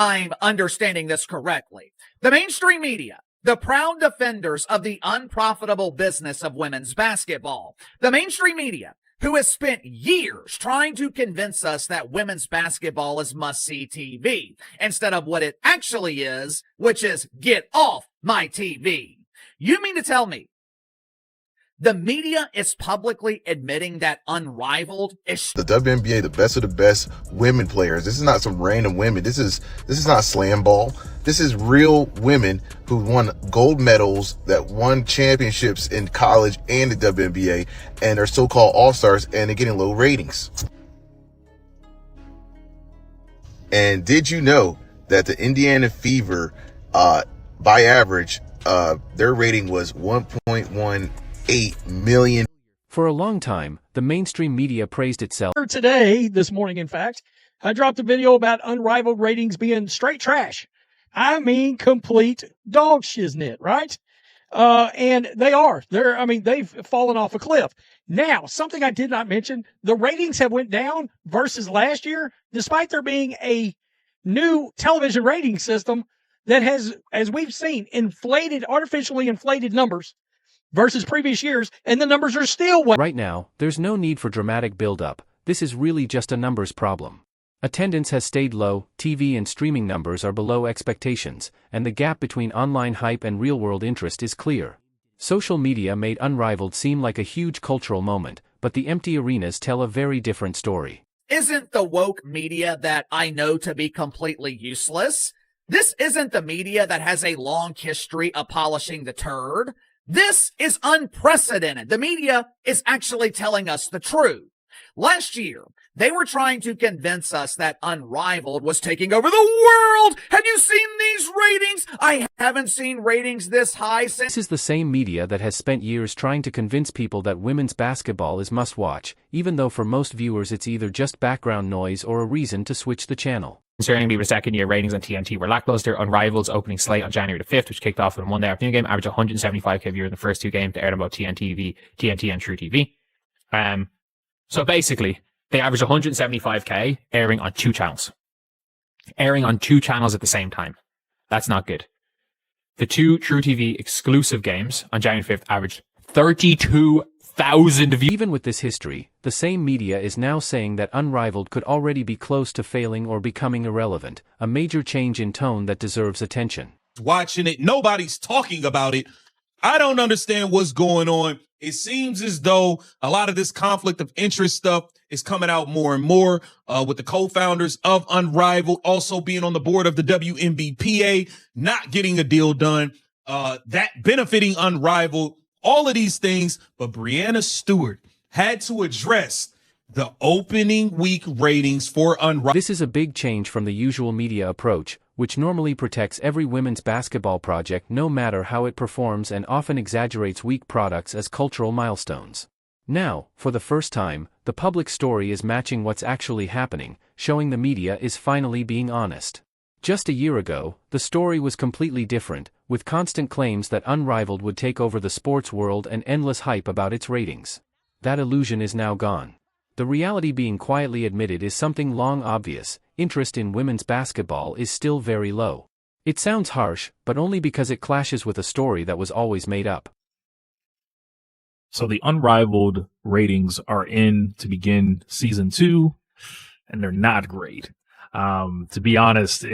I'm understanding this correctly. The mainstream media, the proud defenders of the unprofitable business of women's basketball, the mainstream media, who has spent years trying to convince us that women's basketball is must-see TV, instead of what it actually is, which is get off my TV. You mean to tell me the media is publicly admitting that Unrivaled is the WNBA, the best of the best women players? This is not some random women. This is not slam ball. This is real women who won gold medals, that won championships in college and the WNBA, and are so-called all-stars, and they're getting low ratings. And did you know that the Indiana Fever, by average, their rating was 1.18 million. For a long time, the mainstream media praised itself. Today, this morning, in fact, I dropped a video about Unrivaled ratings being straight trash. I mean, complete dog shiznit, right? And they are. They've fallen off a cliff. Now, something I did not mention, the ratings have went down versus last year, despite there being a new television rating system that has, as we've seen, artificially inflated numbers versus previous years, and the numbers are still right now. There's no need for dramatic build-up. This is really just a numbers problem. Attendance has stayed low, TV and streaming numbers are below expectations, and the gap between online hype and real-world interest is clear. Social media made Unrivaled seem like a huge cultural moment, but the empty arenas tell a very different story. Isn't the woke media that I know to be completely useless? This isn't the media that has a long history of polishing the turd. This is unprecedented. The media is actually telling us the truth. Last year, they were trying to convince us that Unrivaled was taking over the world. Have you seen these ratings? I haven't seen ratings this high since. This is the same media that has spent years trying to convince people that women's basketball is must-watch, even though for most viewers it's either just background noise or a reason to switch the channel. Concerningly, the second year ratings on TNT were lackluster. Unrivaled's opening slate on January the 5th, which kicked off in a Monday afternoon game, averaged 175k viewers in the first two games to air on both TNT and True TV. So basically, they averaged 175k airing on two channels. Airing on two channels at the same time. That's not good. The two True TV exclusive games on January 5th averaged 32,000 views. Even with this history, the same media is now saying that Unrivaled could already be close to failing or becoming irrelevant, a major change in tone that deserves attention. Watching it, nobody's talking about it. I don't understand what's going on. It seems as though a lot of this conflict of interest stuff is coming out more and more, with the co-founders of Unrivaled also being on the board of the WNBPA, not getting a deal done, that benefiting Unrivaled, all of these things. But Breanna Stewart had to address the opening week ratings for Unrivaled. This is a big change from the usual media approach, which normally protects every women's basketball project no matter how it performs and often exaggerates weak products as cultural milestones. Now, for the first time, the public story is matching what's actually happening, showing the media is finally being honest. Just a year ago, the story was completely different, with constant claims that Unrivaled would take over the sports world and endless hype about its ratings. That illusion is now gone. The reality being quietly admitted is something long obvious: interest in women's basketball is still very low. It sounds harsh, but only because it clashes with a story that was always made up. So the Unrivaled ratings are in to begin season 2, and they're not great. To be honest,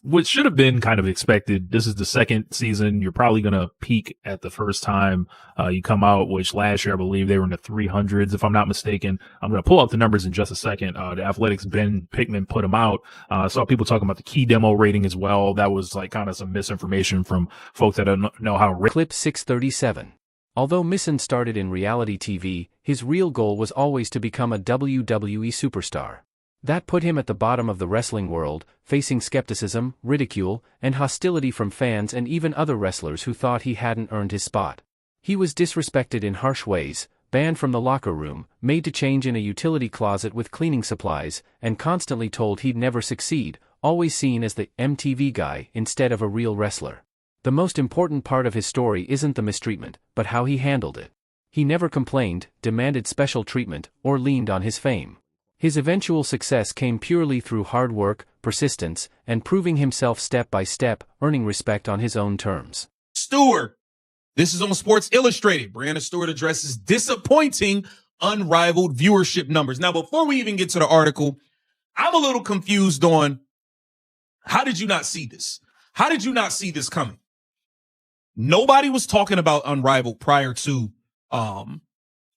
what should have been kind of expected. This is the second season. You're probably going to peak at the first time you come out, which last year I believe they were in the 300s, if I'm not mistaken. I'm going to pull up the numbers in just a second. The Athletics' Ben Pickman put them out. Saw people talking about the key demo rating as well. That was like kind of some misinformation from folks that don't know how. Clip 637. Although Misson started in reality TV, his real goal was always to become a WWE superstar. That put him at the bottom of the wrestling world, facing skepticism, ridicule, and hostility from fans and even other wrestlers who thought he hadn't earned his spot. He was disrespected in harsh ways, banned from the locker room, made to change in a utility closet with cleaning supplies, and constantly told he'd never succeed, always seen as the MTV guy instead of a real wrestler. The most important part of his story isn't the mistreatment, but how he handled it. He never complained, demanded special treatment, or leaned on his fame. His eventual success came purely through hard work, persistence, and proving himself step by step, earning respect on his own terms. Stewart. This is on Sports Illustrated. Brianna Stewart addresses disappointing unrivaled viewership numbers. Now, before we even get to the article, I'm a little confused on how did you not see this? How did you not see this coming? Nobody was talking about Unrivaled prior to the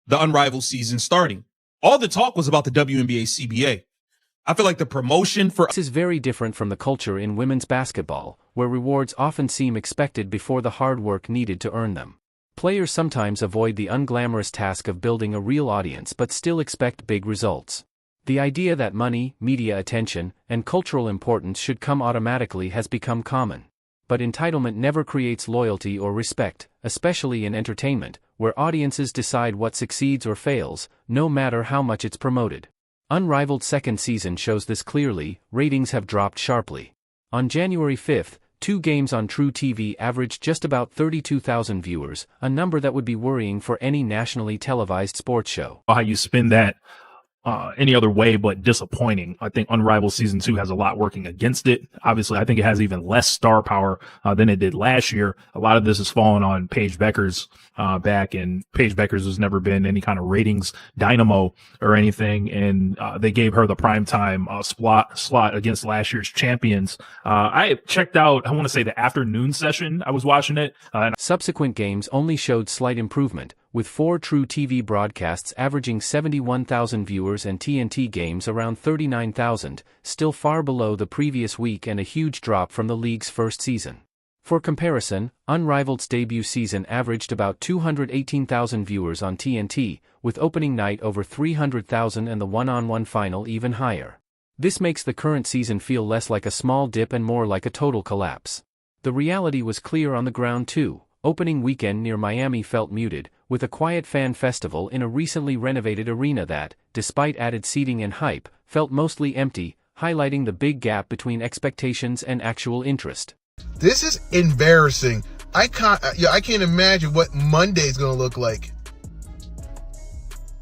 Unrivaled season starting. All the talk was about the WNBA CBA. I feel like the promotion for... This is very different from the culture in women's basketball, where rewards often seem expected before the hard work needed to earn them. Players sometimes avoid the unglamorous task of building a real audience but still expect big results. The idea that money, media attention, and cultural importance should come automatically has become common. But entitlement never creates loyalty or respect, especially in entertainment, where audiences decide what succeeds or fails, no matter how much it's promoted. Unrivaled second season shows this clearly. Ratings have dropped sharply. On January 5th, 2 games on True TV averaged just about 32,000 viewers, a number that would be worrying for any nationally televised sports show. How you spin that any other way but disappointing. I think Unrivaled Season 2 has a lot working against it. Obviously, I think it has even less star power than it did last year. A lot of this has fallen on Paige Becker's back, and Paige Becker's has never been any kind of ratings dynamo or anything, and they gave her the primetime slot against last year's champions. I checked out, I want to say, the afternoon session. I was watching it. Subsequent games only showed slight improvement, with 4 True TV broadcasts averaging 71,000 viewers and TNT games around 39,000, still far below the previous week and a huge drop from the league's first season. For comparison, Unrivaled's debut season averaged about 218,000 viewers on TNT, with opening night over 300,000 and the one-on-one final even higher. This makes the current season feel less like a small dip and more like a total collapse. The reality was clear on the ground too. Opening weekend near Miami felt muted, with a quiet fan festival in a recently renovated arena that, despite added seating and hype, felt mostly empty, highlighting the big gap between expectations and actual interest. This is embarrassing. I can't imagine what Monday's going to look like.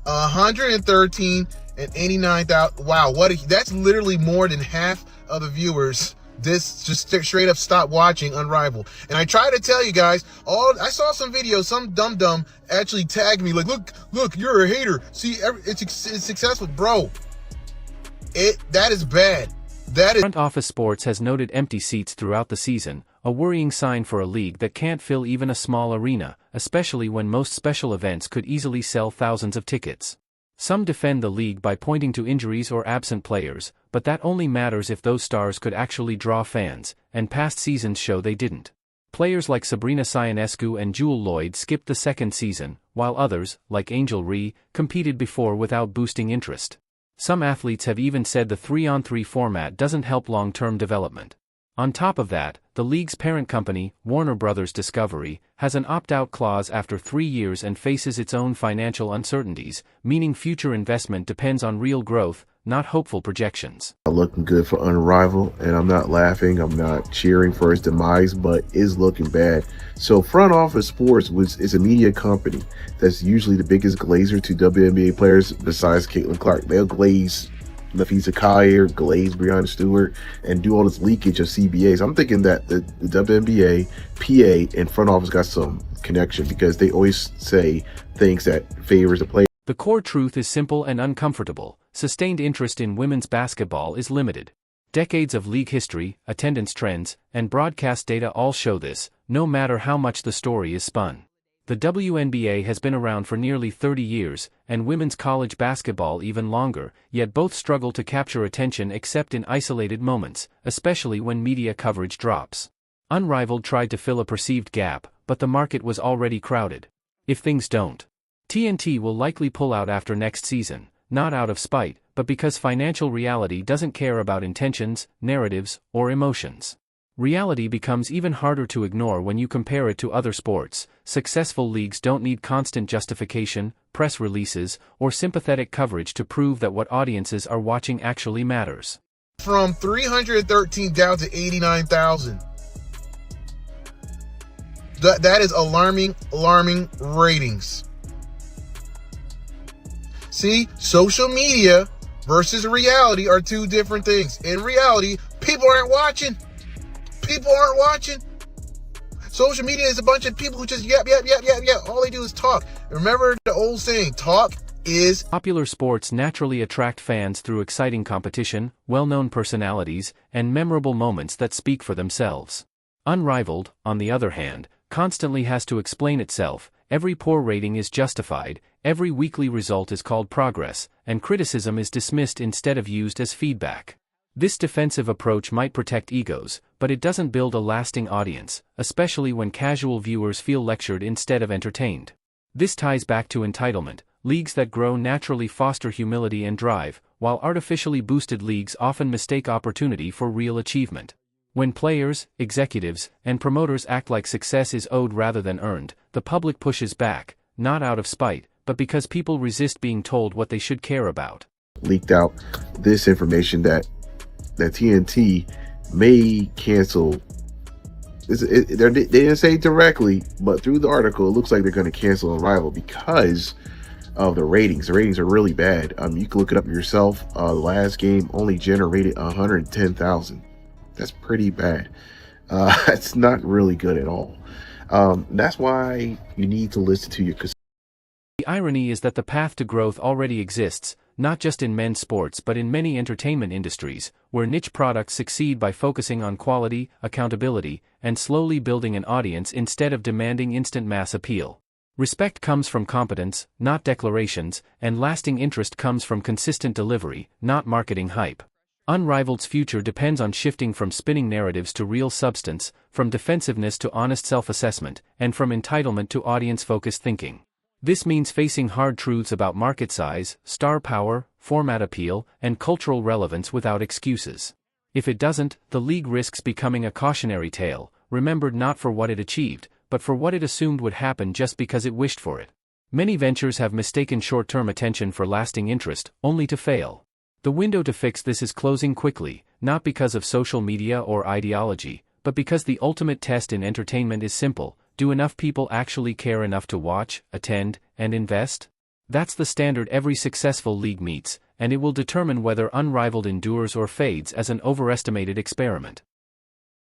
113 and 89,000. Wow, that's literally more than half of the viewers. This just straight up stop watching Unrivaled. And I try to tell you guys, I saw some videos, some dum-dum actually tagged me like, look, you're a hater. See, it's successful. Bro, that is bad. Front Office Sports has noted empty seats throughout the season, a worrying sign for a league that can't fill even a small arena, especially when most special events could easily sell thousands of tickets. Some defend the league by pointing to injuries or absent players, but that only matters if those stars could actually draw fans, and past seasons show they didn't. Players like Sabrina Ionescu and Jewel Lloyd skipped the second season, while others, like Angel Ree, competed before without boosting interest. Some athletes have even said the 3-on-3 format doesn't help long-term development. On top of that, the league's parent company, Warner Bros. Discovery, has an opt-out clause after 3 years and faces its own financial uncertainties, meaning future investment depends on real growth, not hopeful projections. Looking good for Unrivaled, and I'm not laughing, I'm not cheering for its demise, but is looking bad. So Front Office Sports is a media company that's usually the biggest glazer to WNBA players besides Caitlin Clark. They'll glaze Nafisa Collier, glaze Brianna Stewart, and do all this leakage of CBAs. I'm thinking that the WNBA, PA, and Front Office got some connection because they always say things that favors the player. The core truth is simple and uncomfortable. Sustained interest in women's basketball is limited. Decades of league history, attendance trends, and broadcast data all show this, no matter how much the story is spun. The WNBA has been around for nearly 30 years, and women's college basketball even longer, yet both struggle to capture attention except in isolated moments, especially when media coverage drops. Unrivaled tried to fill a perceived gap, but the market was already crowded. If things don't, TNT will likely pull out after next season, not out of spite, but because financial reality doesn't care about intentions, narratives, or emotions. Reality becomes even harder to ignore when you compare it to other sports. Successful leagues don't need constant justification, press releases, or sympathetic coverage to prove that what audiences are watching actually matters. From 313 down to 89,000. That is alarming ratings. See, social media versus reality are two different things. In reality, People aren't watching. People aren't watching. Social media is a bunch of people who just yep. All they do is talk. Remember the old saying, talk is... Popular sports naturally attract fans through exciting competition, well-known personalities, and memorable moments that speak for themselves. Unrivaled, on the other hand, constantly has to explain itself. Every poor rating is justified, every weekly result is called progress, and criticism is dismissed instead of used as feedback. This defensive approach might protect egos, but it doesn't build a lasting audience, especially when casual viewers feel lectured instead of entertained. This ties back to entitlement. Leagues that grow naturally foster humility and drive, while artificially boosted leagues often mistake opportunity for real achievement. When players, executives, and promoters act like success is owed rather than earned, the public pushes back, not out of spite, but because people resist being told what they should care about. Leaked out this information that TNT may cancel. They didn't say directly, but through the article, it looks like they're going to cancel Unrivaled because of the ratings. The ratings are really bad. You can look it up yourself. The last game only generated 110,000. That's pretty bad. That's not really good at all. That's why you need to listen to your... The irony is that the path to growth already exists, not just in men's sports but in many entertainment industries, where niche products succeed by focusing on quality, accountability, and slowly building an audience instead of demanding instant mass appeal. Respect comes from competence, not declarations, and lasting interest comes from consistent delivery, not marketing hype. Unrivaled's future depends on shifting from spinning narratives to real substance, from defensiveness to honest self-assessment, and from entitlement to audience-focused thinking. This means facing hard truths about market size, star power, format appeal, and cultural relevance without excuses. If it doesn't, the league risks becoming a cautionary tale, remembered not for what it achieved, but for what it assumed would happen just because it wished for it. Many ventures have mistaken short-term attention for lasting interest, only to fail. The window to fix this is closing quickly, not because of social media or ideology, but because the ultimate test in entertainment is simple: do enough people actually care enough to watch, attend, and invest? That's the standard every successful league meets, and it will determine whether Unrivaled endures or fades as an overestimated experiment.